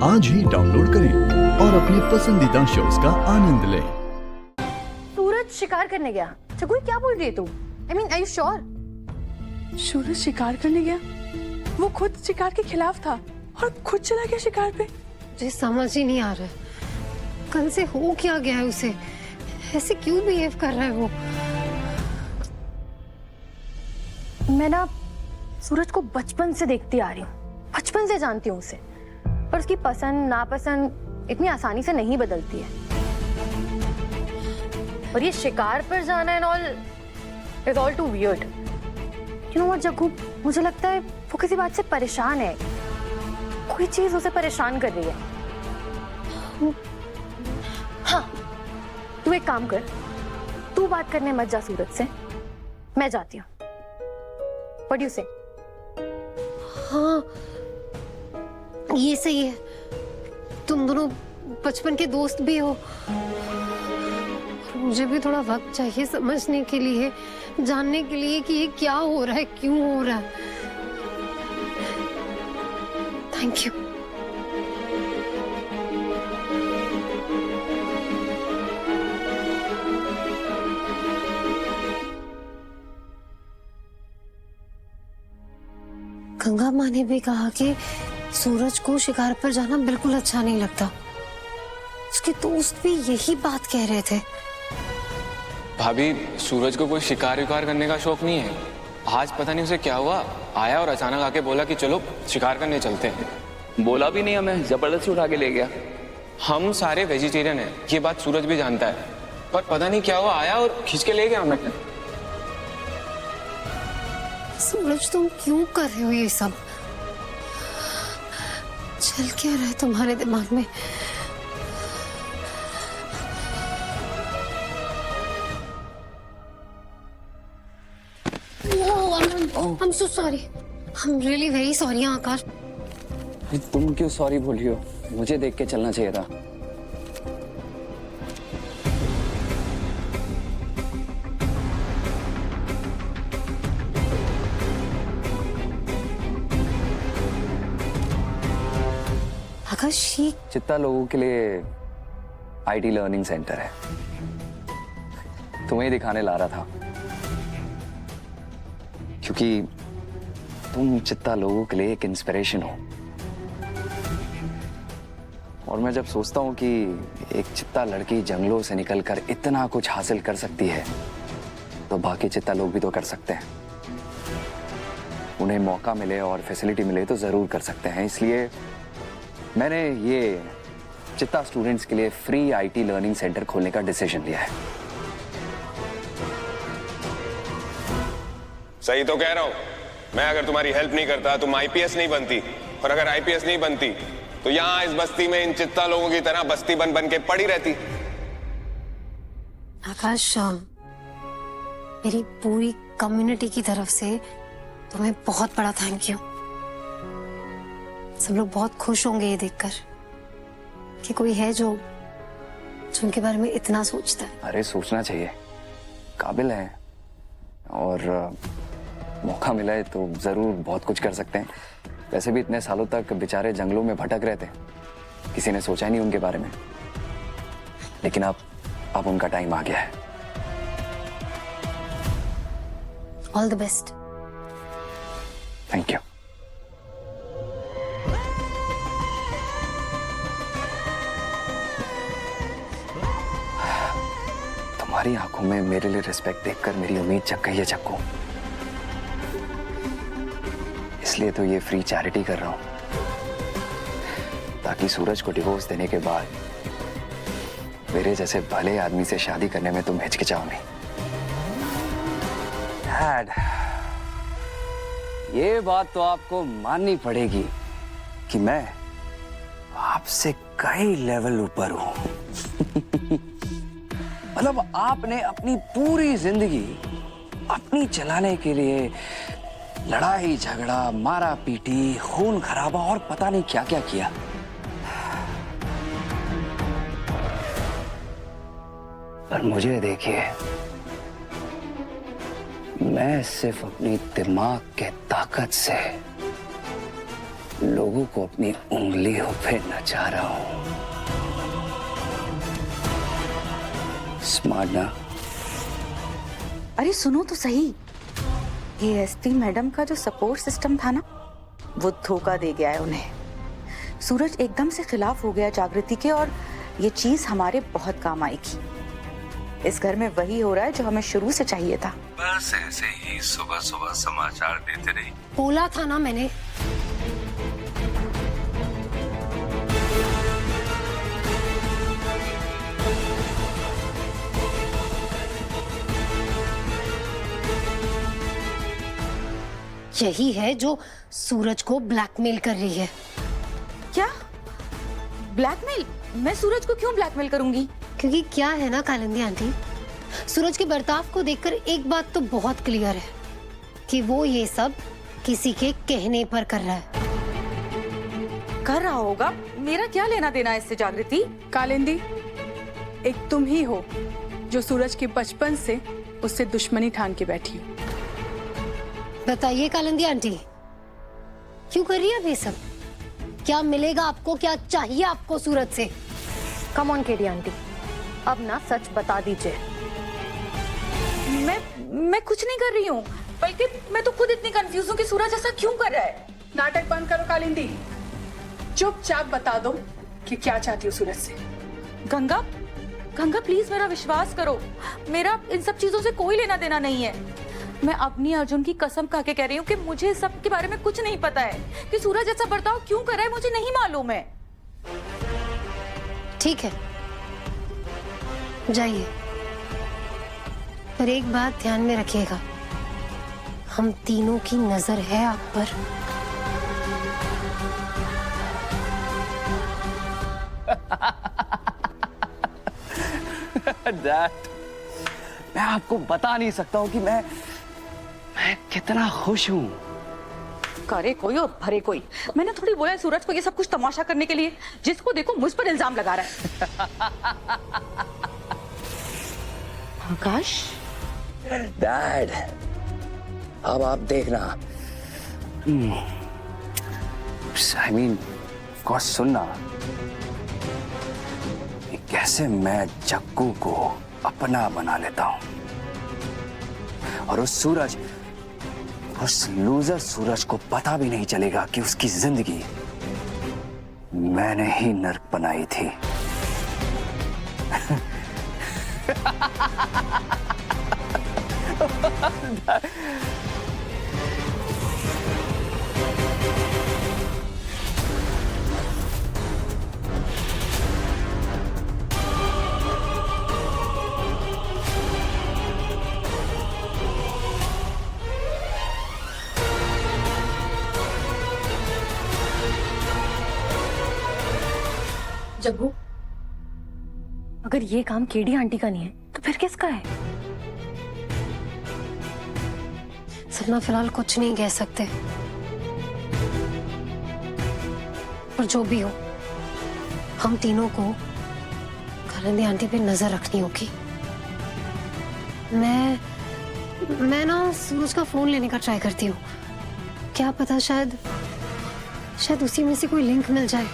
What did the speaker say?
आज ही डाउनलोड करें और अपने पसंदीदा शोज का आनंद लें। सूरज शिकार करने गया। चकुई क्या बोल रही है तू? I mean, are you sure? सूरज शिकार करने गया? वो खुद शिकार के खिलाफ था और खुद चला गया शिकार पे। मुझे समझ ही नहीं आ रहा है, कल से हो क्या गया है उसे? ऐसे क्यों बिहेव कर रहा है वो? मैं ना सूरज को बचपन से देखती आ रही हूँ, बचपन से जानती हूँ उसे, पर उसकी पसंद नापसंद इतनी आसानी से नहीं बदलती है। और ये शिकार पर जाना and all is all too weird. You know what Jaggu, मुझे लगता है वो किसी बात से परेशान है, कोई चीज उसे परेशान कर रही है। हाँ, तू एक काम कर, तू बात करने मत जा सूरज से, मैं जाती हूँ। What do you say? हाँ, ये सही है। तुम दोनों बचपन के दोस्त भी हो। मुझे भी थोड़ा वक्त चाहिए समझने के लिए, जानने के लिए कि ये क्या हो रहा है, क्यों हो रहा है। Thank you. गंगा माँ ने भी कहा कि सूरज को शिकार पर जाना बिल्कुल अच्छा नहीं लगता। उसके दोस्त भी यही बात कह रहे थे। भाभी, सूरज को कोई शिकार विकार करने का शौक नहीं है। आज पता नहीं उसे क्या हुआ, आया और अचानक आके बोला कि चलो शिकार करने चलते हैं। बोला भी नहीं हमें, जबरदस्ती उठा के ले गया। हम सारे वेजिटेरियन हैं, ये बात सूरज भी जानता है, पर पता नहीं क्या हुआ, आया और खींच के ले गया हमें। सूरज, तुम क्यों कर रहे हो ये सब? चल क्या रहा है तुम्हारे दिमाग में? I'm so sorry. I'm really very sorry, आकाश। तुम क्यों सॉरी बोल रही हो? मुझे देख के चलना चाहिए था। आकाश, ये चित्ता लोगों के लिए आईटी लर्निंग सेंटर है, तुम्हें दिखाने ला रहा था, क्योंकि तुम चित्ता लोगों के लिए एक इंस्पिरेशन हो। और मैं जब सोचता हूं कि एक चित्ता लड़की जंगलों से निकलकर इतना कुछ हासिल कर सकती है, तो बाकी चित्ता लोग भी तो कर सकते हैं। उन्हें मौका मिले और फैसिलिटी मिले तो जरूर कर सकते हैं। इसलिए मैंने ये चित्ता स्टूडेंट्स के लिए फ्री आईटी लर्निंग सेंटर खोलने का डिसीजन लिया है। सही तो कह रहा हूं मैं। अगर तुम्हारी हेल्प नहीं करता तुम आईपीएस नहीं बनती, और अगर आईपीएस नहीं बनती तो यहां इस बस्ती में इन चित्ता लोगों की तरह बस्ती बन बन के पड़ी रहती। आकाश, मेरी पूरी कम्युनिटी की तरफ से तुम्हें बहुत बड़ा थैंक यू। सब लोग बहुत खुश होंगे ये देखकर कि कोई है जो उनके बारे में इतना सोचता है। अरे सोचना चाहिए, काबिल है, और मौका मिला है तो जरूर बहुत कुछ कर सकते हैं। वैसे भी इतने सालों तक बेचारे जंगलों में भटक रहे थे, किसी ने सोचा ही नहीं उनके बारे में। लेकिन अब उनका टाइम आ गया है। All the best. Thank you. तुम्हारी आंखों में मेरे लिए रिस्पेक्ट देखकर मेरी उम्मीद जग गई है चक्कू। इसलिए तो ये फ्री चैरिटी कर रहा हूं, ताकि सूरज को डिवोर्स देने के बाद मेरे जैसे भले आदमी से शादी करने में तुम हिचकिचाओ नहीं। डैड, ये बात तो आपको माननी पड़ेगी कि मैं आपसे कई लेवल ऊपर हूं। मतलब आपने अपनी पूरी जिंदगी अपनी चलाने के लिए लड़ाई झगड़ा, मारा पीटी, खून खराबा और पता नहीं क्या क्या किया। पर मुझे देखिए, मैं सिर्फ अपनी दिमाग के ताकत से लोगों को अपनी उंगलियों पे नचा रहा हूं। स्मार्ट ना? अरे सुनो तो सही, ये एसपी मैडम का जो सपोर्ट सिस्टम था ना, वो धोखा दे गया है उन्हें। सूरज एकदम से खिलाफ हो गया जागृति के, और ये चीज हमारे बहुत काम आएगी। इस घर में वही हो रहा है जो हमें शुरू से चाहिए था। बस ऐसे ही सुबह सुबह समाचार देते रही। बोला था ना मैंने। यही है जो सूरज को ब्लैकमेल कर रही है। क्या ब्लैकमेल? मैं सूरज को क्यों ब्लैकमेल करूंगी? क्योंकि क्या है ना कालिंदी आंटी, सूरज के बर्ताव को देखकर एक बात तो बहुत क्लियर है कि वो ये सब किसी के कहने पर कर रहा है। कर रहा होगा, मेरा क्या लेना देना है इससे जागृति? कालिंदी, एक तुम ही हो जो सूरज के बचपन से उससे दुश्मनी ठान के बैठी हो। बताइए कालिंदी आंटी, क्यों कर रही है आप ये सब? क्या मिलेगा आपको, क्या चाहिए आपको सूरज से? कम ऑन केडी आंटी, अब ना सच बता दीजिए। मैं कुछ नहीं कर रही हूँ, बल्कि मैं तो खुद इतनी कंफ्यूज हूँ कि सूरज ऐसा क्यों कर रहा है। नाटक बंद करो कालिंदी, चुपचाप बता दो कि क्या चाहती हो सूरज से। गंगा, गंगा प्लीज मेरा विश्वास करो, मेरा इन सब चीजों से कोई लेना देना नहीं है। मैं अपनी अर्जुन की कसम खा के कह रही हूँ कि मुझे इस सब के बारे में कुछ नहीं पता है कि सूरज ऐसा बर्ताव क्यों कर रहा है, मुझे नहीं मालूम है। ठीक है, जाइए, पर एक बात ध्यान में रखिएगा, हम तीनों की नजर है आप पर। डैड, मैं आपको बता नहीं सकता हूं कि मैं कितना खुश हूं। करे कोई और भरे कोई। मैंने थोड़ी बोला है सूरज को ये सब कुछ तमाशा करने के लिए, जिसको देखो मुझ पर इल्जाम लगा रहा है। आकाश, डैड, अब आप देखना। आई मीन, सुनना कि कैसे मैं जग्गू को अपना बना लेता हूं, और उस लूजर सूरज को पता भी नहीं चलेगा कि उसकी जिंदगी मैंने ही नर्क बनाई थी। जग्गू, अगर ये काम केडी आंटी का नहीं है तो फिर किसका है? सलमा, फिलहाल कुछ नहीं कह सकते, और जो भी हो, हम तीनों को कालिंदी आंटी पे नजर रखनी होगी। मैं ना सूरज का फोन लेने का ट्राई करती हूँ, क्या पता शायद उसी में से कोई लिंक मिल जाए।